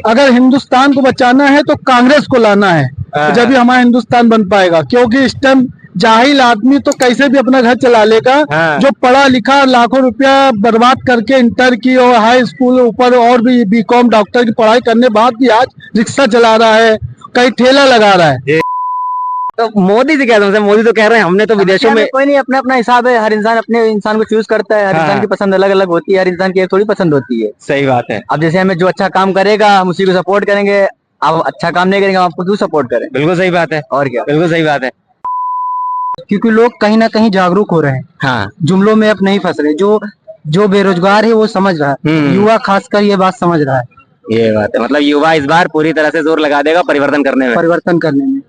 अगर हिंदुस्तान को बचाना है तो कांग्रेस को लाना है, जब भी हमारा हिंदुस्तान बन पाएगा। क्योंकि इस टाइम जाहिल आदमी तो कैसे भी अपना घर चला लेगा। जो पढ़ा लिखा लाखों रुपया बर्बाद करके इंटर की और हाई स्कूल ऊपर और भी बीकॉम डॉक्टर की पढ़ाई करने बाद भी आज रिक्शा चला रहा है, कहीं ठेला लगा रहा है। तो मोदी से क्या समझे? मोदी तो कह रहे हैं हमने तो विदेशों में। कोई नहीं, अपना अपना हिसाब है, हर इंसान अपने इंसान को चूज करता है। हर इंसान की पसंद अलग अलग होती है, हर इंसान की एक थोड़ी पसंद होती है। सही बात है। अब जैसे हमें जो अच्छा काम करेगा हम उसी को सपोर्ट करेंगे, आप अच्छा काम नहीं करेंगे हम आपको क्यों सपोर्ट करें। बिल्कुल सही बात है। और क्या, बिल्कुल सही बात है। क्योंकि लोग कहीं ना कहीं जागरूक हो रहे हैं। हाँ, जुमलों में अब नहीं फंस रहे। जो बेरोजगार है वो समझ रहा है, युवा खासकर ये बात समझ रहा है। ये बात है। मतलब युवा इस बार पूरी तरह से जोर लगा देगा परिवर्तन करने में।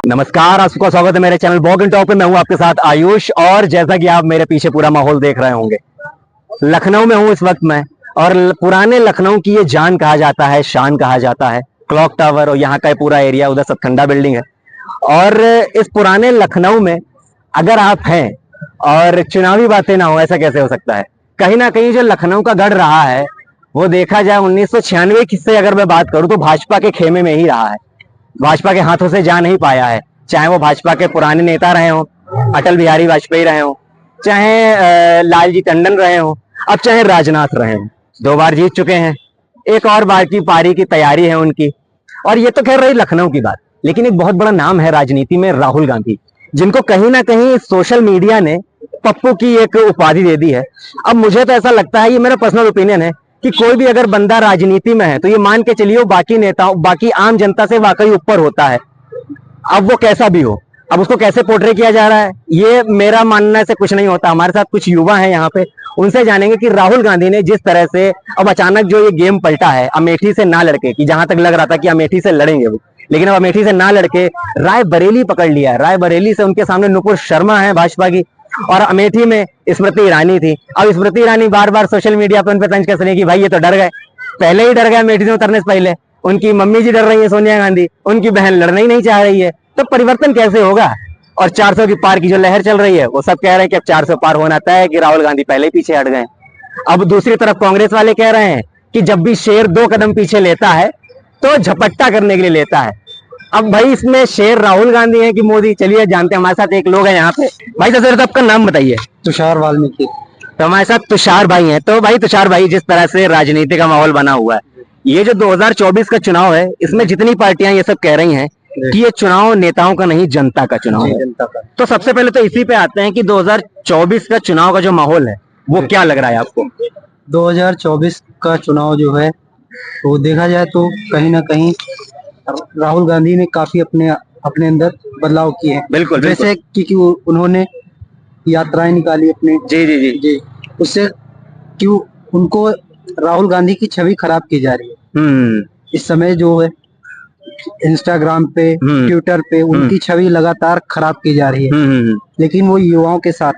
नमस्कार, आप सबका स्वागत है मेरे चैनल वॉक एंड टॉक पे। मैं हूं आपके साथ आयुष, और जैसा कि आप मेरे पीछे पूरा माहौल देख रहे होंगे, लखनऊ में हूं इस वक्त मैं। और पुराने लखनऊ की ये जान कहा जाता है, शान कहा जाता है, क्लॉक टावर और यहाँ का पूरा एरिया, उधर सतखंडा बिल्डिंग है। और इस पुराने लखनऊ में अगर आप हैं और चुनावी बातें ना हो, ऐसा कैसे हो सकता है? कहीं ना कहीं जो लखनऊ का गढ़ रहा है वो देखा जाए 1996 से अगर मैं बात करूं तो भाजपा के खेमे में ही रहा है। भाजपा के हाथों से जा नहीं पाया है। चाहे वो भाजपा के पुराने नेता रहे हो, अटल बिहारी वाजपेयी रहे हो, चाहे लालजी टंडन रहे हो, अब चाहे राजनाथ रहे हो। 2 बार जीत चुके हैं, एक और बार की पारी की तैयारी है उनकी। और ये तो कह रही लखनऊ की बात, लेकिन एक बहुत बड़ा नाम है राजनीति में, राहुल गांधी, जिनको कहीं ना कहीं सोशल मीडिया ने पप्पू की एक उपाधि दे दी है। अब मुझे तो ऐसा लगता है, ये मेरा पर्सनल ओपिनियन है, कि कोई भी अगर बंदा राजनीति में है तो ये मान के चलिए बाकी नेताओं, बाकी आम जनता से वाकई ऊपर होता है। अब वो कैसा भी हो, अब उसको कैसे पोर्ट्रे किया जा रहा है, ये मेरा मानने से कुछ नहीं होता। हमारे साथ कुछ युवा हैं यहाँ पे, उनसे जानेंगे कि राहुल गांधी ने जिस तरह से अब अचानक जो ये गेम पलटा है, अमेठी से ना लड़के, कि जहां तक लग रहा था कि अमेठी से लड़ेंगे वो, लेकिन अब अमेठी से ना लड़के रायबरेली पकड़ लिया है। रायबरेली से उनके सामने नुपुर शर्मा है भाजपा की, और अमेठी में स्मृति ईरानी थी। अब स्मृति ईरानी बार बार सोशल मीडिया पर उन पर तंज कस रही है कि भाई ये तो डर गए, पहले ही डर गए अमेठी से उतरने से पहले। उनकी मम्मी जी डर रही है, सोनिया गांधी, उनकी बहन लड़ना ही नहीं चाह रही है। तो परिवर्तन कैसे होगा? और 400 की पार की जो लहर चल रही है, वो सब कह रहे हैं कि अब 400 पार होना तय है, कि राहुल गांधी पहले ही पीछे हट गए। अब दूसरी तरफ कांग्रेस वाले कह रहे हैं कि जब भी शेर 2 कदम पीछे लेता है तो झपट्टा करने के लिए लेता है। अब भाई इसमें शेर राहुल गांधी है कि मोदी? चलिए जानते हैं। हमारे साथ एक लोग हैं यहाँ पे। भाई सबसे पहले तो आपका नाम बताइए। तुषार वाल्मीकि। तो हमारे साथ तुषार भाई हैं। तो भाई तुषार भाई, जिस तरह से राजनीति का माहौल बना हुआ है, ये जो 2024 का चुनाव है, इसमें जितनी पार्टियां ये सब कह रही हैं कि ये चुनाव नेताओं का नहीं, जनता का चुनाव है। तो सबसे पहले तो इसी पे आते हैं कि 2024 का चुनाव का जो माहौल है वो क्या लग रहा है आपको? 2024 का चुनाव जो है वो देखा जाए तो कहीं ना कहीं राहुल गांधी ने काफी अपने अंदर बदलाव किए हैं। बिल्कुल, जैसे कि उन्होंने यात्राएं निकाली अपने। जी जी जी जी, उससे क्यों उनको राहुल गांधी की छवि खराब की जा रही है। इस समय जो है इंस्टाग्राम पे, ट्विटर पे उनकी छवि लगातार खराब की जा रही है। लेकिन वो युवाओं के साथ,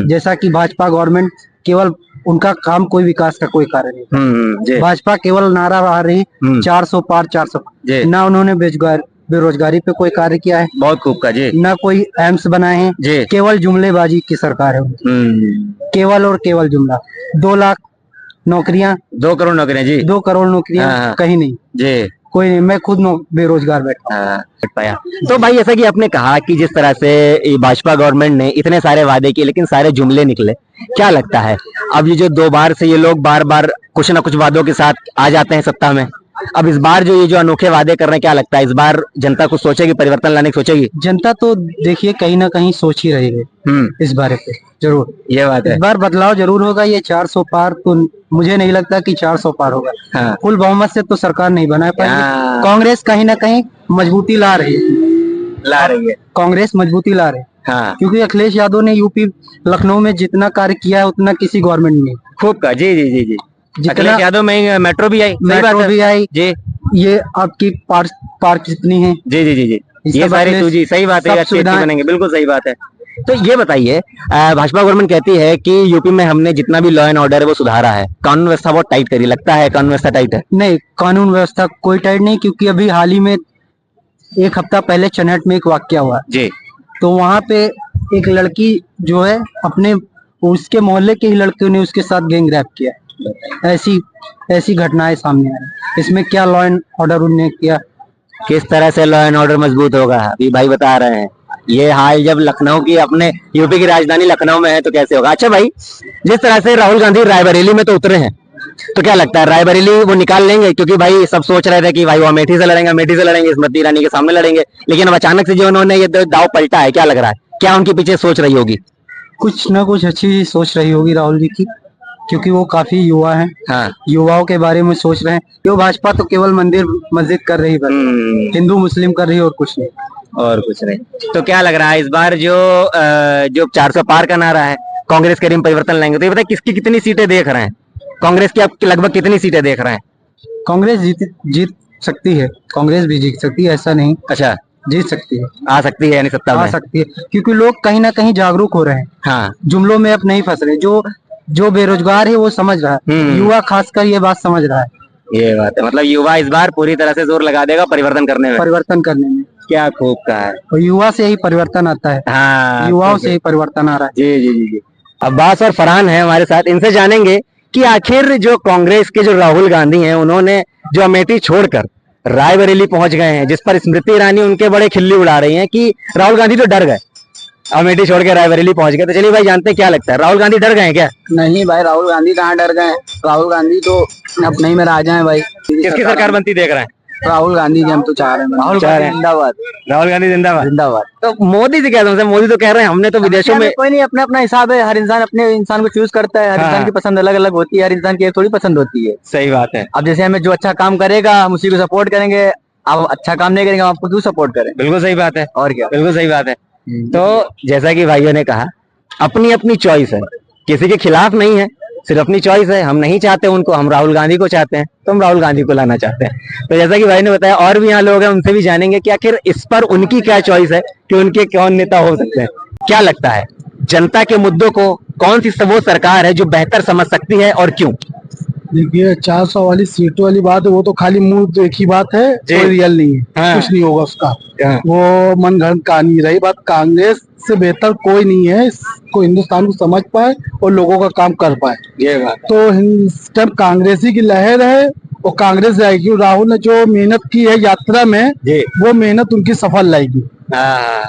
जैसा कि भाजपा गवर्नमेंट केवल उनका काम, कोई विकास का कोई कार्य नहीं। भाजपा केवल नारा रहा रही 400 पार 400, ना उन्होंने बेरोजगारी पे कोई कार्य किया है। बहुत खूब का जी। ना कोई एम्स बनाए हैं। केवल जुमलेबाजी की सरकार है उनकी। केवल और केवल जुमला। 2 लाख नौकरियां, 2 करोड़ नौकरियां जी, 2 करोड़ नौकरियां कहीं नहीं जी, कोई नहीं। मैं खुद बेरोजगार बैठा पाया। तो भाई जैसा कि आपने कहा कि जिस तरह से भाजपा गवर्नमेंट ने इतने सारे वादे किए लेकिन सारे जुमले निकले, क्या लगता है अब ये जो 2 बार से ये लोग बार बार कुछ ना कुछ वादों के साथ आ जाते हैं सत्ता में, अब इस बार जो ये जो अनोखे वादे कर रहे हैं, क्या लगता है इस बार जनता कुछ सोचेगी, परिवर्तन लाने की सोचेगी? जनता तो देखिए कहीं ना कहीं सोच ही रही है इस बारे पे। जरूर ये बात है, इस बार बदलाव जरूर होगा। ये 400 पार तो मुझे नहीं लगता कि 400 पार होगा। फुल बहुमत से तो सरकार नहीं बना पाएगी। कांग्रेस कहीं ना कहीं मजबूती ला रही है। कांग्रेस मजबूती ला रही है। क्योंकि अखिलेश यादव ने यूपी लखनऊ में जितना कार्य किया है उतना किसी गवर्नमेंट ने। खूब का जी जी जी जी। अखिलेश यादव में मेट्रो भी आई, मेट्रो भी आई जी। ये आपकी पार्क जितनी है जी जी जी जी, ये सारी जी सही बात है, अच्छी बनेंगे, बिल्कुल सही बात है। तो ये बताइए, भाजपा गवर्नमेंट कहती है कि यूपी में हमने जितना भी लॉ एंड ऑर्डर है वो सुधारा है, कानून व्यवस्था बहुत टाइट करी। लगता है कानून व्यवस्था टाइट है? नहीं, कानून व्यवस्था कोई टाइट नहीं। क्योंकि अभी हाल ही में 1 हफ्ता पहले चन्नट में एक वाकया हुआ जी। तो वहां पे एक लड़की जो है अपने उसके मोहल्ले के ही लड़कियों ने उसके साथ गैंग रैप किया। ऐसी ऐसी घटनाएं सामने आ रही। इसमें क्या लॉ एंड ऑर्डर उन्होंने किया? किस तरह से लॉ एंड ऑर्डर मजबूत होगा, अभी भाई बता रहे हैं। ये हाल जब लखनऊ की, अपने यूपी की राजधानी लखनऊ में है तो कैसे होगा। अच्छा भाई, जिस तरह से राहुल गांधी रायबरेली में तो उतरे हैं, तो क्या लगता है रायबरेली वो निकाल लेंगे? क्योंकि भाई सब सोच रहे थे कि भाई वो अमेठी से लड़ेंगे, स्मृति ईरानी के सामने लड़ेंगे, लेकिन अब अचानक से जो उन्होंने ये दाव पलटा है, क्या लग रहा है, क्या उनके पीछे सोच रही होगी? कुछ ना कुछ अच्छी सोच रही होगी राहुल जी की, क्योंकि वो काफी युवा हैं। हाँ। युवाओं के बारे में सोच रहे हैं। क्यों भाजपा तो केवल मंदिर मस्जिद कर रही है, हिंदू मुस्लिम कर रही है, और कुछ नहीं। और कुछ नहीं। तो क्या लग रहा है इस बार जो 400 पार का नारा है, कांग्रेस करीब परिवर्तन लाएंगे, तो ये बताए किसकी कितनी सीटें देख रहे हैं? कांग्रेस की आप लगभग कितनी सीटें देख रहे हैं? कांग्रेस जीत सकती है, कांग्रेस भी जीत सकती है, ऐसा नहीं। अच्छा, जीत सकती है, आ सकती है, यानी सत्ता आ में सकती है, क्योंकि लोग कहीं ना कहीं जागरूक हो रहे हैं। हाँ। जुमलों में अब नहीं फंस रहे। जो बेरोजगार है वो समझ रहा है, युवा खासकर ये बात समझ रहा है। ये बात है, मतलब युवा इस बार पूरी तरह से जोर लगा देगा परिवर्तन करने में। क्या खूब कहा है। और युवा से ही परिवर्तन आता है। हाँ, युवाओं से ही परिवर्तन आ रहा है। जी जी जी जी। अब्बास और फरहान है हमारे साथ, इनसे जानेंगे कि आखिर जो कांग्रेस के जो राहुल गांधी हैं, उन्होंने जो अमेठी छोड़कर रायबरेली पहुंच गए हैं, जिस पर स्मृति ईरानी उनके बड़े खिल्ली उड़ा रही हैं कि राहुल गांधी तो डर गए, अमेठी छोड़ के रायबरेली पहुंच गए। तो चलिए भाई, जानते हैं क्या लगता है, राहुल गांधी डर गए हैं क्या? नहीं भाई, राहुल गांधी कहाँ डर गए? राहुल गांधी तो अपने ही में राजा है भाई। किसकी सरकार बनती देख रहे हैं? राहुल गांधी जी हम तो चाह रहे हैं। राहुल गांधी जिंदाबाद। राहुल गांधी जिंदाबाद। जिंदाबाद। तो मोदी से क्या समझे? मोदी तो कह रहे हैं हमने तो विदेशों में। कोई नहीं, अपना अपना हिसाब है, हर इंसान अपने इंसान को चूज करता है। हर इंसान की पसंद अलग अलग होती है, हर इंसान की एक थोड़ी पसंद होती है। सही बात है। अब जैसे हमें जो अच्छा काम करेगा हम उसी को सपोर्ट करेंगे, आप अच्छा काम नहीं करेंगे हम आपको क्यों सपोर्ट करें? बिल्कुल सही बात है। और क्या, बिल्कुल सही बात है। तो जैसा कि भाइयों ने कहा, अपनी अपनी चॉइस है, किसी के खिलाफ नहीं है, सिर्फ अपनी चॉइस है। हम नहीं चाहते उनको, हम राहुल गांधी को चाहते हैं, तो हम राहुल गांधी को लाना चाहते हैं। तो जैसा कि भाई ने बताया, और भी यहाँ लोग हैं, उनसे भी जानेंगे कि आखिर इस पर उनकी क्या चॉइस है कि उनके कौन नेता हो सकते हैं। क्या लगता है, जनता के मुद्दों को कौन सी वो सरकार है जो बेहतर समझ सकती है और क्यों? देखिए, 400 वाली सीटों वाली बात है, वो तो खाली मुंह देखी बात है, कोई रियल नहीं है। हाँ। कुछ नहीं होगा उसका। हाँ। वो मनगढ़ंत कहानी रही। बात कांग्रेस से बेहतर कोई नहीं है, इसको हिंदुस्तान को समझ पाए और लोगों का काम कर पाए। ये बात तो इस टाइम कांग्रेसी की लहर है और कांग्रेस जाएगी। राहुल ने जो मेहनत की है यात्रा में, वो मेहनत उनकी सफल लाएगी।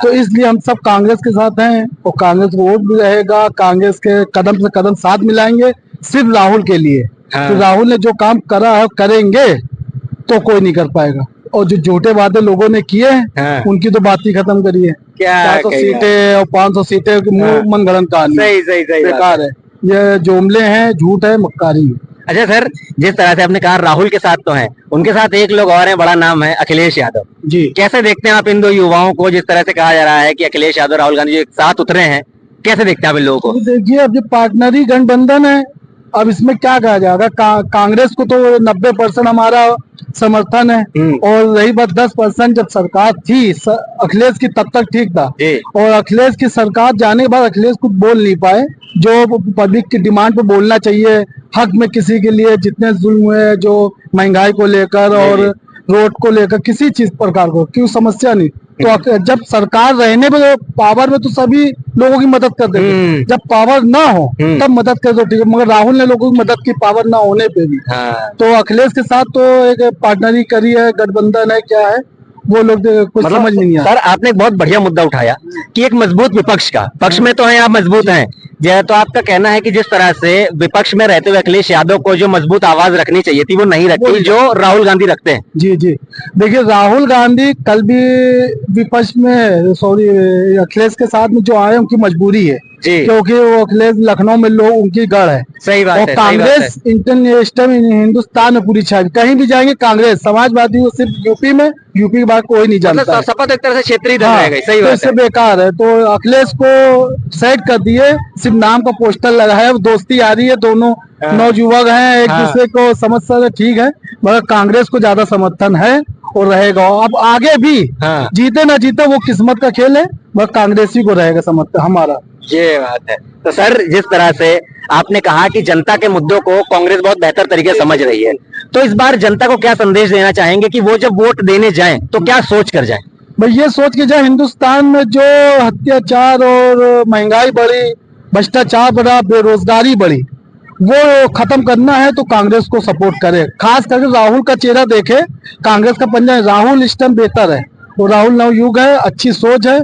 तो इसलिए हम सब कांग्रेस के साथ हैं और कांग्रेस को वोट भी रहेगा। कांग्रेस के कदम से कदम साथ मिलाएंगे सिर्फ राहुल के लिए। हाँ। तो राहुल ने जो काम करा है करेंगे तो कोई नहीं कर पाएगा। और जो झूठे वादे लोगों ने किए हैं, हाँ। उनकी तो बात ही खत्म करिए। 400 सीटें और 500 सीटें हाँ। मनगढ़ंत कहानी, सही बेकार है। ये जुमले हैं, झूठ है, मक्कारी है। अच्छा सर, जिस तरह से आपने कहा राहुल के साथ तो हैं, उनके साथ एक लोग और हैं, बड़ा नाम है अखिलेश यादव जी। कैसे देखते हैं आप इन दो युवाओं को? जिस तरह से कहा जा रहा है कि अखिलेश यादव राहुल गांधी एक साथ उतरे हैं, कैसे देखते हैं आप इन लोगों को? देखिए, अब ये पार्टनरी गठबंधन है, अब इसमें क्या कहा जाएगा। कांग्रेस को तो 90% हमारा समर्थन है। और रही बात 10%, जब सरकार थी अखिलेश की तब तक ठीक था। और अखिलेश की सरकार जाने के बाद अखिलेश कुछ बोल नहीं पाए, जो पब्लिक की डिमांड पे बोलना चाहिए, हक में किसी के लिए जितने जुल्म हुए, जो महंगाई को लेकर और रोड को लेकर, किसी चीज प्रकार को क्यों समस्या नहीं। तो जब सरकार रहने में पावर में तो सभी लोगों की मदद कर देते, जब पावर ना हो तब मदद कर दो, ठीक है। मगर राहुल ने लोगों की मदद की पावर ना होने पे भी। तो अखिलेश के साथ तो एक पार्टनरी करी है, गठबंधन है, क्या है वो लोग कुछ समझ नहीं आता। सर, आपने एक बहुत बढ़िया मुद्दा उठाया कि एक मजबूत विपक्ष का पक्ष में तो है, आप मजबूत हैं। तो आपका कहना है कि जिस तरह से विपक्ष में रहते हुए अखिलेश यादव को जो मजबूत आवाज रखनी चाहिए थी, वो नहीं रखती, जो राहुल गांधी रखते हैं। जी जी। देखिए, राहुल गांधी कल भी विपक्ष में, सॉरी, अखिलेश के साथ में जो आए उनकी मजबूरी है, क्योंकि वो अखिलेश लखनऊ में लोग उनकी गढ़ है। सही बात और है। कांग्रेस इंटरनेशनल हिंदुस्तान में पूरी छाई, कहीं भी जाएंगे कांग्रेस। समाजवादी वो सिर्फ यूपी में, यूपी के बाद कोई नहीं जानता। मतलब सपा तो एक तरह से क्षेत्रीय दल रह गई। सही तो बात इससे है। बेकार है। तो अखिलेश को सेट कर दिए, सिर्फ नाम का पोस्टर लगाया, दोस्ती आ रही है, दोनों नौजुवक हैं, एक दूसरे को समझ सकते, ठीक है। मगर कांग्रेस को ज्यादा समर्थन है और रहेगा। अब आगे भी जीते ना जीते वो किस्मत का खेल है, मगर कांग्रेसी को रहेगा समर्थन हमारा। ये बात है। तो सर, जिस तरह से आपने कहा कि जनता के मुद्दों को कांग्रेस बहुत बेहतर तरीके से समझ रही है, तो इस बार जनता को क्या संदेश देना चाहेंगे कि वो जब वोट देने जाएं तो क्या सोच कर जाएं? भाई ये सोच के जाए, हिंदुस्तान में जो अत्याचार और महंगाई बढ़ी, भ्रष्टाचार बढ़ा, बेरोजगारी बढ़ी, वो खत्म करना है तो कांग्रेस को सपोर्ट करे। खास करके राहुल का चेहरा देखे, कांग्रेस का पंजा, राहुल इस टाइम बेहतर है। तो राहुल नवयुग है, अच्छी सोच है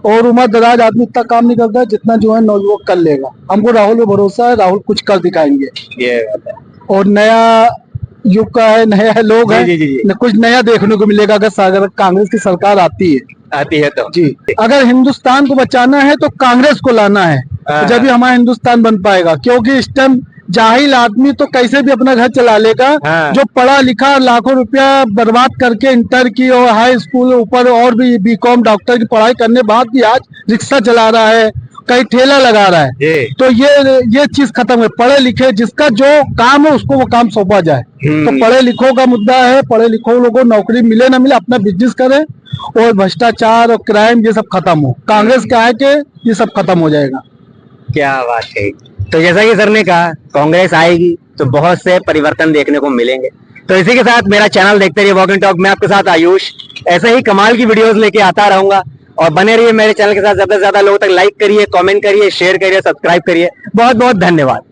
और उम्र दराज आदमी इतना काम नहीं करता है जितना जो है नवयुवक कर लेगा। हमको राहुल पे भरोसा है, राहुल कुछ कर दिखाएंगे। ये बात है। और नया युग का है, नया लोग है, कुछ नया देखने को मिलेगा अगर कांग्रेस की सरकार आती है तो जी। अगर हिंदुस्तान को बचाना है तो कांग्रेस को लाना है, जब भी हमारा हिंदुस्तान बन पाएगा। क्योंकि इस टाइम जाहिल आदमी तो कैसे भी अपना घर चला लेगा, जो पढ़ा लिखा लाखों रुपया बर्बाद करके इंटर की और हाई स्कूल ऊपर और भी बीकॉम डॉक्टर की पढ़ाई करने बाद भी आज रिक्शा चला रहा है, कहीं ठेला लगा रहा है। तो ये चीज खत्म है। पढ़े लिखे जिसका जो काम है उसको वो काम सौंपा जाए। तो पढ़े लिखों का मुद्दा है, पढ़े लिखों लोगों को नौकरी मिले ना मिले अपना बिजनेस करें और भ्रष्टाचार और क्राइम ये सब खत्म हो। कांग्रेस का है कि ये सब खत्म हो जाएगा। क्या बात है। तो जैसा कि सर ने कहा, कांग्रेस आएगी तो बहुत से परिवर्तन देखने को मिलेंगे। तो इसी के साथ मेरा चैनल देखते रहिए वॉक एंड टॉक। मैं आपके साथ आयुष ऐसे ही कमाल की वीडियोस लेके आता रहूंगा और बने रहिए मेरे चैनल के साथ। ज्यादा से ज्यादा लोगों तक लाइक करिए, कमेंट करिए, शेयर करिए, सब्सक्राइब करिए। बहुत बहुत धन्यवाद।